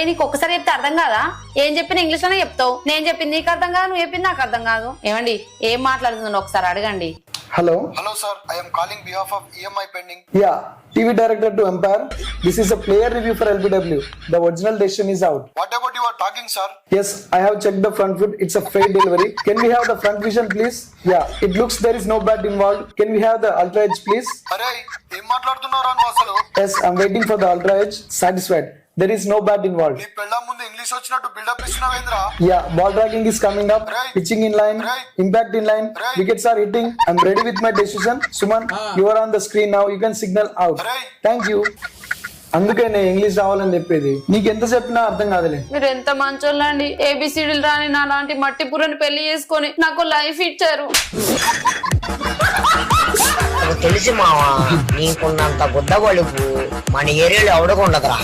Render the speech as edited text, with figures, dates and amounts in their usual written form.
నీకు ఒక్కసారి చెప్తే అర్థం కాదా? ఏం చెప్పిన ఇంగ్లీష్ లోనే చెప్తావు. నేను చెప్పింది నీకు అర్థం కాదు, నువ్వు చెప్పింది నాకు అర్థం కాదు. ఏమండి ఏం మాట్లాడుతుందో ఒకసారి అడగండి. Hello. Hello sir, I am calling behalf of EMI pending. Yeah, TV director to Empire. This is a player review for LBW. The original decision is out. What about you are talking sir? Yes, I have checked the front foot. It's a freight delivery. Can we have the front vision please? Yeah, it looks there is no bat involved. Can we have the ultra edge please? అరే ఏం మాట్లాడుతున్నారా నువ్వు అసలు? Yes, I'm waiting for the ultra edge. Satisfied. There is no bat involved. నీ పెళ్ళ ముందు English వచ్చినట్టు buildup ఇస్తున్నావేంద్రా? Yeah, ball tracking is coming up. Right. Pitching in line. Right. Impact in line. Right. Wickets are hitting. I'm ready with my decision. Suman, you are on the screen now. You can signal out. Right. Thank you. అందుకే నేను English రావాలని చెప్పేది. నీకు ఎంత చెప్పినా అర్థం కాదులే. మీరు ఎంత మంచోళ్ళండి. ఏబిసిడీలు రాని నా లాంటి మట్టి పుర్రని పెళ్లి చేసుకొని నాకు లైఫ్ ఇచ్చారు. తెలిసి మావా నీకున్నంత గుద్ద బలుపు మన ఏరియాలో ఎవడకు ఉండదురా.